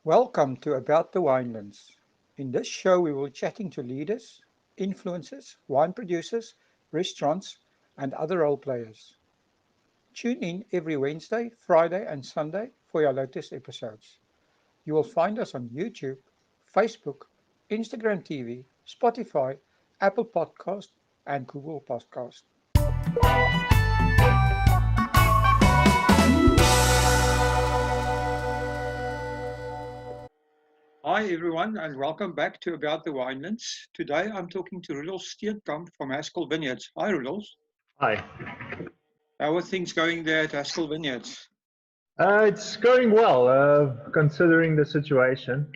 Welcome to About the Winelands. In this show, we will be chatting to leaders, influencers, wine producers, restaurants, and other role players. Tune in every Wednesday, Friday, and Sunday for your latest episodes. You will find us on YouTube, Facebook, Instagram TV, Spotify, Apple Podcast, and Google Podcast. Hi everyone, and welcome back to About the Winelands. Today I'm talking to Rudolph Steenkamp from Haskell Vineyards. Hi Rudolph. Hi. How are things going there at Haskell Vineyards? It's going well, considering the situation.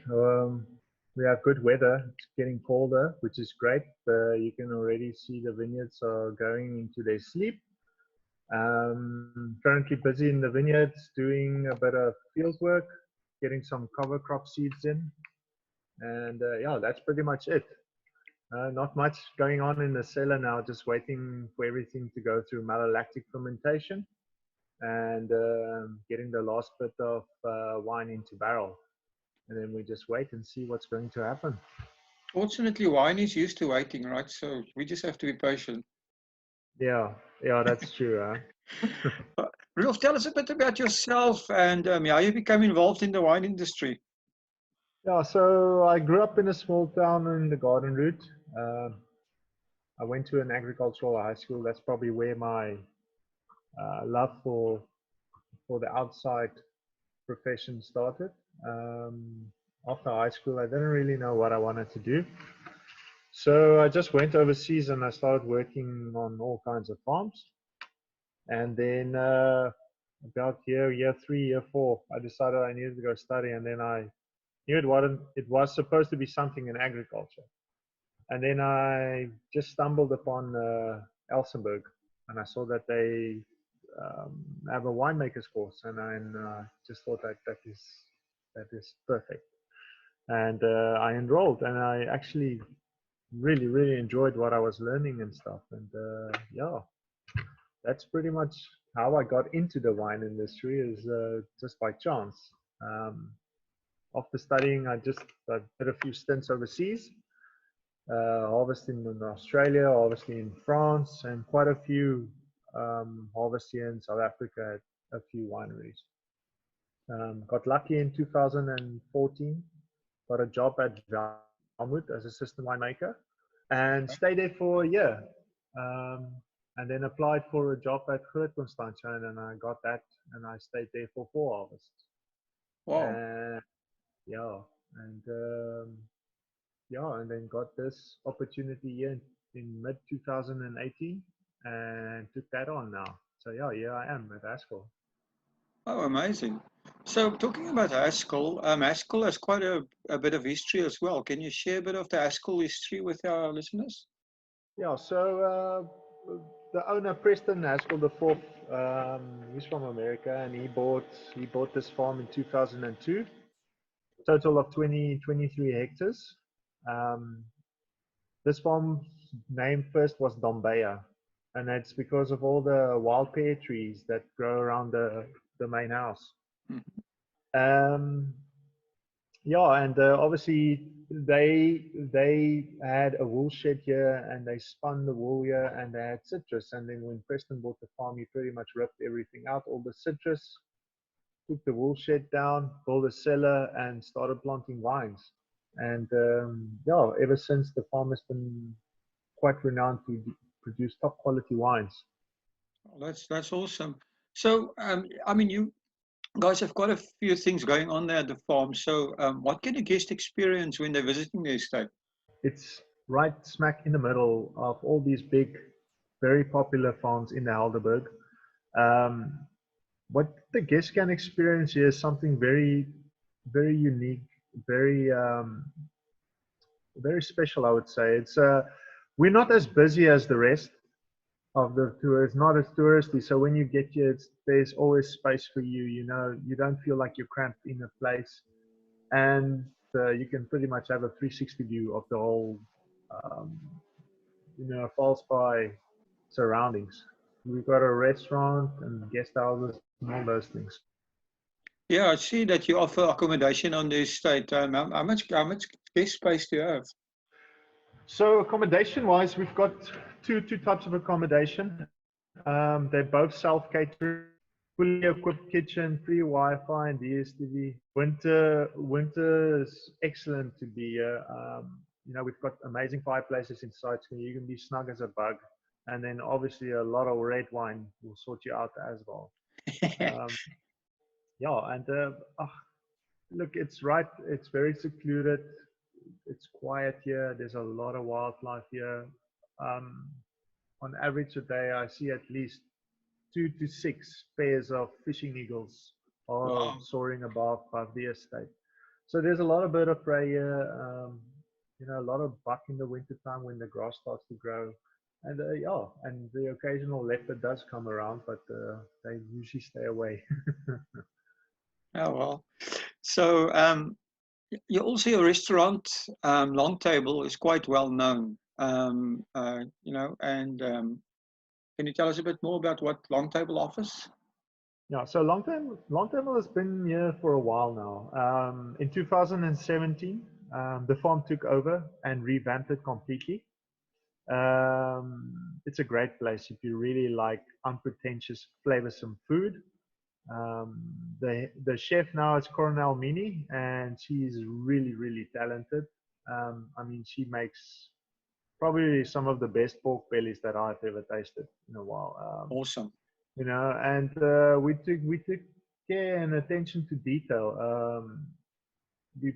We have good weather. It's getting colder, which is great. You can already see the vineyards are going into their sleep. Currently busy in the vineyards, doing a bit of field work, getting some cover crop seeds in. And yeah, that's pretty much it. Not much going on in the cellar now, just waiting for everything to go through malolactic fermentation and getting the last bit of wine into barrel. And then we just wait and see what's going to happen. Fortunately, wine is used to waiting, right? So we just have to be patient. Yeah, that's true. Rudolph, tell us a bit about yourself and how you became involved in the wine industry. Yeah, so I grew up in a small town in the Garden Route. I went to an agricultural high school. That's probably where my love for the outside profession started. After high school, I didn't really know what I wanted to do. So I just went overseas and I started working on all kinds of farms. And then about year 3, year 4, I decided I needed to go study. And then I knew it was supposed to be something in agriculture. And then I just stumbled upon Elsenburg, and I saw that they have a winemaker's course, and I just thought that is perfect. And I enrolled, and I actually really enjoyed what I was learning and stuff. And yeah, that's pretty much how I got into the wine industry, is just by chance. Um, After studying, I did a few stints overseas, harvesting in Australia, harvesting in France, and quite a few harvesting in South Africa at a few wineries. Got lucky in 2014, got a job at Valmoed as assistant winemaker, and stayed there for a year. Um, and then applied for a job at Grootconstantia, and I got that, and I stayed there for 4 harvests. Wow. And yeah, and yeah, and then got this opportunity here in mid 2018 and took that on now. So yeah, here I am at Haskell. Oh, amazing. So talking about Haskell, Haskell has quite a bit of history as well. Can you share a bit of the Haskell history with our listeners? Yeah, so the owner Preston Haskell the fourth, he's from America, and he bought this farm in 2002. Total of 23 hectares. Um, this farm's name first was Dombeya, and that's because of all the wild pear trees that grow around the main house. Mhm. Um, yeah, and obviously they had a wool shed here, and they spun the wool here, and they had citrus. And then when Preston bought the farm, he pretty much ripped everything out, all the citrus, took the wool shed down, built a cellar, and started planting vines. And yeah, ever since, the farm has been quite renowned to produce top quality wines. Well, that's awesome. So, I mean, you guys have got a few things going on there at the farm. So, what can a guest experience when they're visiting the estate? It's right smack in the middle of all these big, very popular farms in the Helderberg. Um, what the guest can experience here is something very unique, very very special, I would say. It's we're not as busy as the rest of the tour. It's not as touristy. So when you get here, there's always space for you. You know, you don't feel like you're cramped in a place, and you can pretty much have a 360 view of the whole, um, falls by surroundings. We've got a restaurant and guest houses and all those things. Yeah, I see that you offer accommodation on the estate. How much guest space do you have? So accommodation wise, we've got two types of accommodation. They're both self-catering, fully equipped kitchen, free Wi-Fi and DSTV. Winter is excellent to be here. We've got amazing fireplaces inside, so you can be snug as a bug. And then obviously a lot of red wine will sort you out as well. Um, yeah, and look, it's right. It's very secluded. It's quiet here. There's a lot of wildlife here. Um, on average a day, I see at least 2 to 6 pairs of fishing eagles are Wow. soaring above the estate. So there's a lot of bird of prey here. A lot of buck in the wintertime when the grass starts to grow. And yeah, and the occasional leopard does come around, but they usually stay away. Oh, well. So, also your restaurant, Long Table, is quite well known. And can you tell us a bit more about what Long Table offers? Yeah, so long time has been here for a while now. In 2017, the farm took over and revamped it completely. It's a great place if you really like unpretentious, flavorsome food. Um, the chef now is Coronel Mini, and she's really talented. I mean, she makes probably some of the best pork bellies that I've ever tasted in a while. Awesome. And we took care and attention to detail. We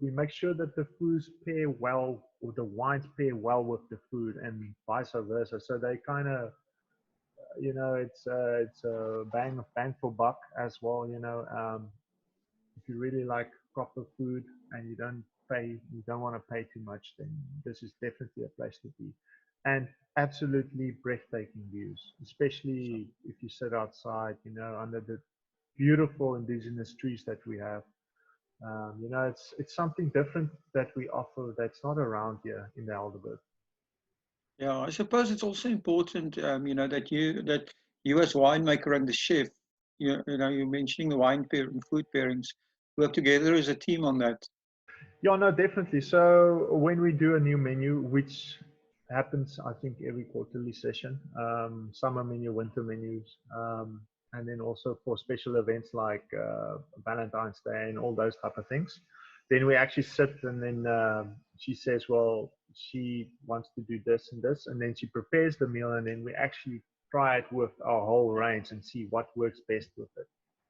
we make sure that the foods pair well, or the wines pair well with the food, and vice versa. So they kind of, it's a bang for buck as well. If you really like proper food and you don't want to pay too much, then this is definitely a place to be. And absolutely breathtaking views, especially if you sit outside, under the beautiful indigenous trees that we have. It's something different that we offer that's not around here in the Helderberg. Yeah, I suppose it's also important, that you as winemaker and the chef, you're mentioning the wine pair and food pairings, work together as a team on that. Yeah, no, definitely. So when we do a new menu, which happens, I think, every quarterly session, summer menu, winter menus, and then also for special events like Valentine's Day and all those type of things, then we actually sit and then she says, well, she wants to do this and this, and then she prepares the meal, and then we actually try it with our whole range and see what works best with it.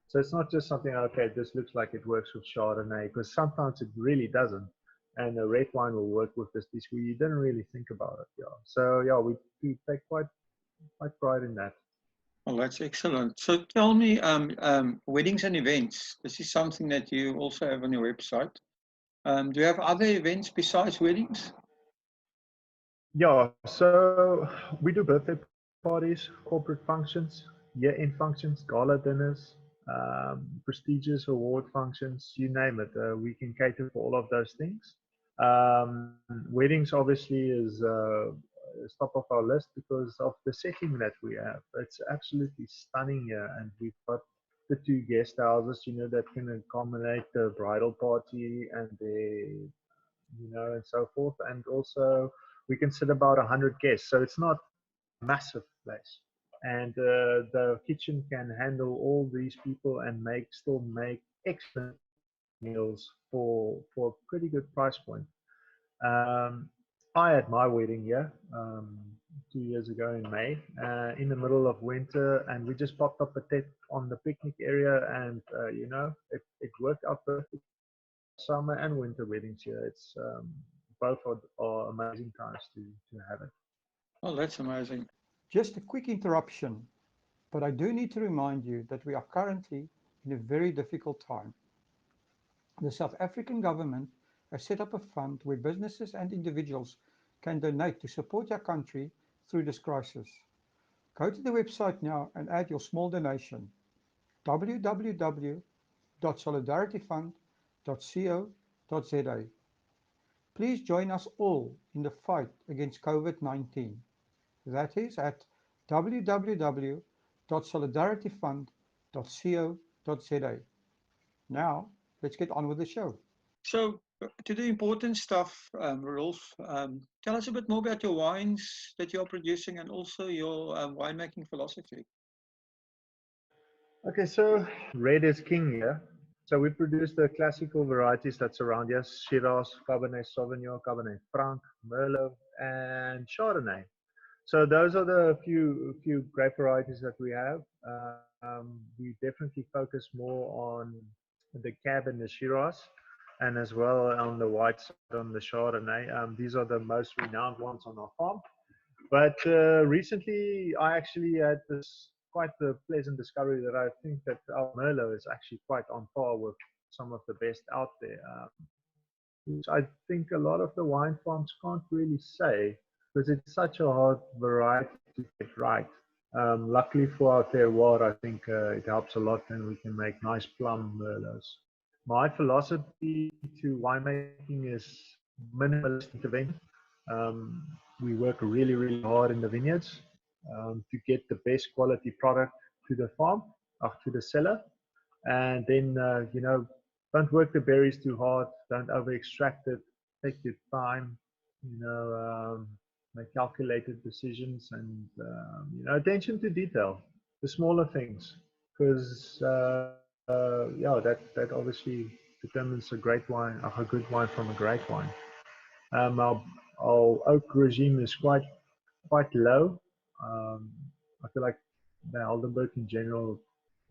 So it's not just something, okay, this looks like it works with Chardonnay, because sometimes it really doesn't. And a red wine will work with this dish where you didn't really think about it. Yeah. So yeah, we take quite pride in that. Well, that's excellent. So tell me, weddings and events. This is something that you also have on your website. Do you have other events besides weddings? Yeah. So we do birthday parties, corporate functions, year-end functions, gala dinners, prestigious award functions, you name it. We can cater for all of those things. Weddings obviously is top of our list because of the setting that we have. It's absolutely stunning here, and we've got the two guest houses, that can accommodate the bridal party and and so forth. And also we can sit about 100 guests, so it's not a massive place. And the kitchen can handle all these people and still make excellent meals for a pretty good price point. Um, I had my wedding here 2 years ago in May, in the middle of winter, and we just popped up a tent on the picnic area, and it worked out perfect. Summer and winter weddings here. It's both are amazing times to have it. Oh, that's amazing. Just a quick interruption, but I do need to remind you that we are currently in a very difficult time. The South African government has set up a fund where businesses and individuals can donate to support our country through this crisis. Go to the website now and add your small donation: www.solidarityfund.co.za. Please join us all in the fight against COVID-19. That is at www.solidarityfund.co.za. Now, let's get on with the show. So, to the important stuff, Rolf, tell us a bit more about your wines that you're producing and also your winemaking philosophy. Okay, so red is king here. So we produce the classical varieties that's around here: Shiraz, Cabernet Sauvignon, Cabernet Franc, Merlot, and Chardonnay. So those are the few grape varieties that we have. We definitely focus more on the Cab and the Shiraz, and as well on the white side on the Chardonnay. These are the most renowned ones on our farm. But recently, I actually had this quite a pleasant discovery that I think that our Merlot is actually quite on par with some of the best out there, which I think a lot of the wine farms can't really say because it's such a hard variety to get right. Luckily for our terroir, I think it helps a lot, and we can make nice plum Merlots. My philosophy to winemaking is minimalist intervention. Um, we work really, really hard in the vineyards to get the best quality product to the farm, or to the cellar, and then don't work the berries too hard, don't over extract it, take your time, make calculated decisions, and attention to detail, the smaller things, because yeah, that obviously determines a great wine, or a good wine from a great wine. Our oak regime is quite low. I feel like the Helderberg in general,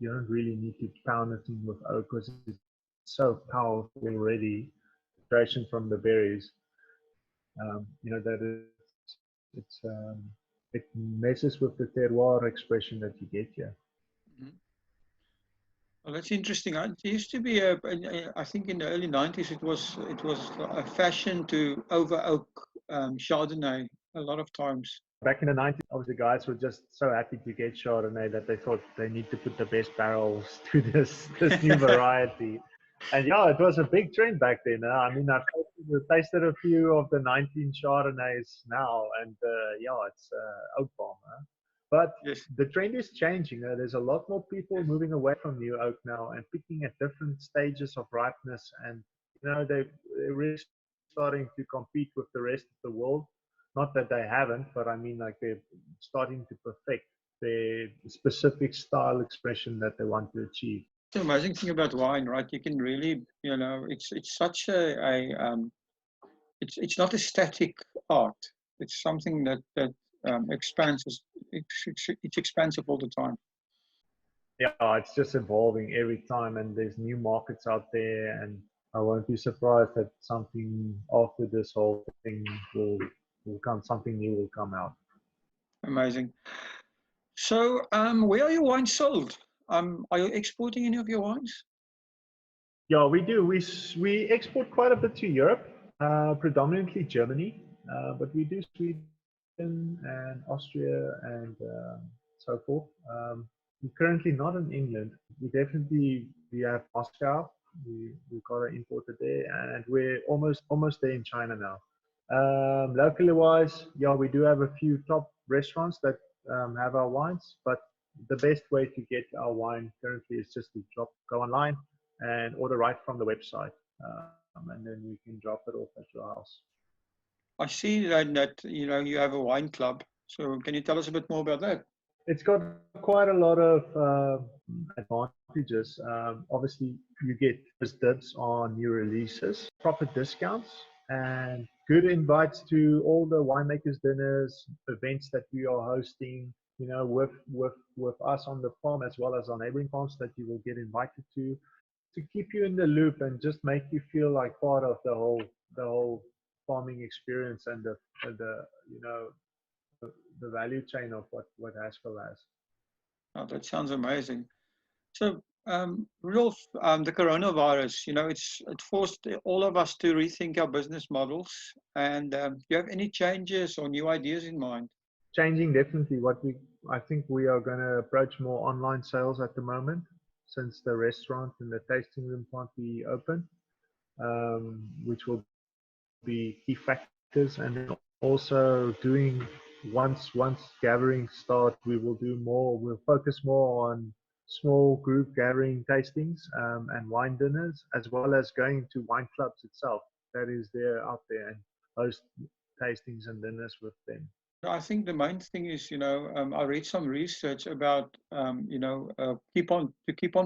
you don't really need to pound it in with oak because it's so powerful already. Filtration from the berries, that it messes with the terroir expression that you get here. Mhm. Well, that's interesting. It used to be I think in the early 90s, it was a fashion to over oak Chardonnay a lot of times. Back in the 90s, obviously, guys were just so happy to get Chardonnay that they thought they need to put the best barrels to this new variety. And yeah, it was a big trend back then. I mean, I've tasted a few of the 19 Chardonnays now, and yeah, it's oak bomb. But Yes. the trend is changing. There's a lot more people moving away from new oak now and picking at different stages of ripeness, and they're really starting to compete with the rest of the world. Not that they haven't, but I mean, like, they're starting to perfect their specific style expression that they want to achieve. The amazing thing about wine, right? You can really, it's such it's not a static art. It's something that expands. It's expansive all the time. Yeah, it's just evolving every time, and there's new markets out there, and I won't be surprised that something after this whole thing will come, something new will come out. Amazing. So, where are your wines sold? Are you exporting any of your wines? Yeah, we do. We export quite a bit to Europe, predominantly Germany, but we do Sweden and Austria and so forth. We're currently not in England. We have Moscow. We got it imported there, and we're almost there in China now. Locally wise, yeah, we do have a few top restaurants that have our wines, but the best way to get our wine currently is just to go online and order right from the website, and then we can drop it off at your house. I see that you have a wine club. So, can you tell us a bit more about that? It's got quite a lot of advantages. Obviously, you get first dibs on new releases, proper discounts, and good invites to all the winemakers dinners, events that we are hosting. With us on the farm as well as on neighboring farms that you will get invited to keep you in the loop and just make you feel like part of the whole farming experience and the value chain of what Haskell has. Oh, that sounds amazing. So, Rudolph, the coronavirus, it forced all of us to rethink our business models. And do you have any changes or new ideas in mind? Changing definitely. I think we are going to approach more online sales at the moment, since the restaurant and the tasting room can't be open, which will be key factors. And then also once gatherings start, we'll focus more on small group gathering tastings and wine dinners, as well as going to wine clubs itself. That is there out there and host tastings and dinners with them. I think the main thing is, I read some research about, keep on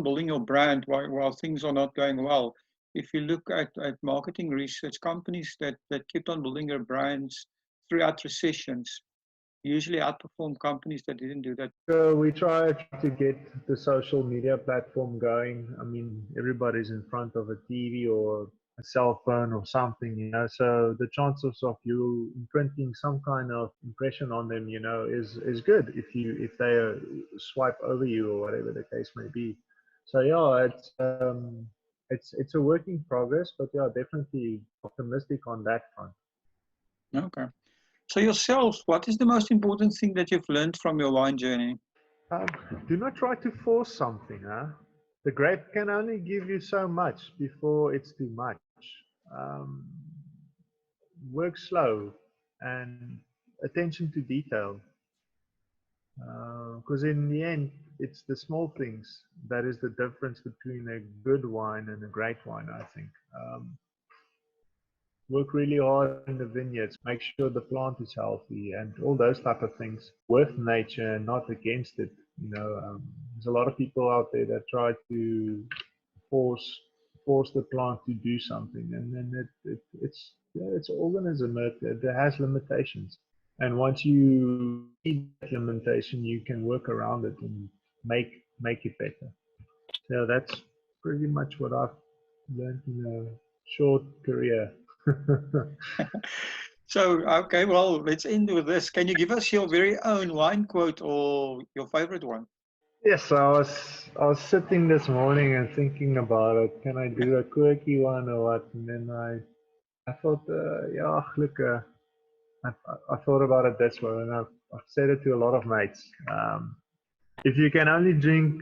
building your brand while things are not going well. If you look at marketing research, companies that kept on building their brands throughout recessions usually outperform companies that didn't do that. So we try to get the social media platform going. I mean, everybody's in front of a TV or a cell phone or something, so the chances of you imprinting some kind of impression on them, is good if they swipe over you or whatever the case may be. So yeah, it's a work in progress, but yeah, definitely optimistic on that front. Okay. So yourself, what is the most important thing that you've learned from your wine journey? Do not try to force something. The grape can only give you so much before it's too much. Work slow and attention to detail. Because in the end, it's the small things that is the difference between a good wine and a great wine, I think. Work really hard in the vineyards, make sure the plant is healthy and all those type of things. With nature and not against it. There's a lot of people out there that try to force the plant to do something, and then it's an organism. It has limitations, and once you see that limitation, you can work around it and make it better. So that's pretty much what I've learned in a short career. So, okay, well, let's end with this. Can you give us your very own wine quote or your favorite one? Yes, I was sitting this morning and thinking about it. Can I do a quirky one or what? And then I thought, yeah, look, I thought about it this way, and I've said it to a lot of mates. If you can only drink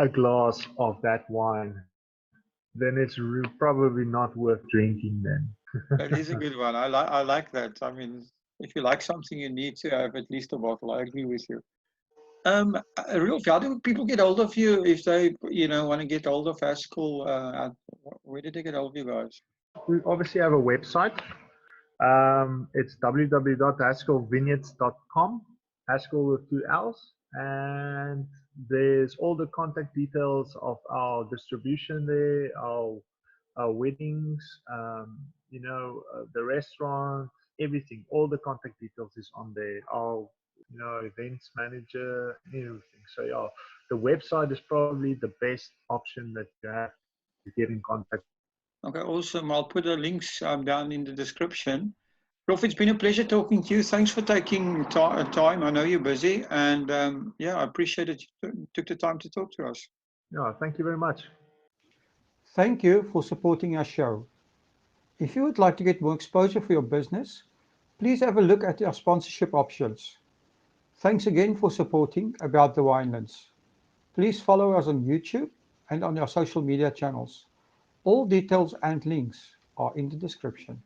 a glass of that wine, then it's probably not worth drinking then. That is a good one. I like that. I mean, if you like something, you need to have at least a bottle. I agree with you. Rudolph, how do people get hold of you if they, want to get hold of Haskell? Where did they get hold of you guys? We obviously have a website. It's www.haskellvineyards.com, Haskell with 2 L's, and there's all the contact details of our distribution there, our weddings, the restaurant, everything. All the contact details is on there. Our events manager, everything. So yeah, the website is probably the best option that you have to get in contact. Okay, awesome. I'll put the links down in the description. Rolf, it's been a pleasure talking to you. Thanks for taking time. I know you're busy, and I appreciate that you took the time to talk to us. Yeah, thank you very much. Thank you for supporting our show. If you would like to get more exposure for your business, please have a look at our sponsorship options. Thanks again for supporting About the Winelands. Please follow us on YouTube and on our social media channels. All details and links are in the description.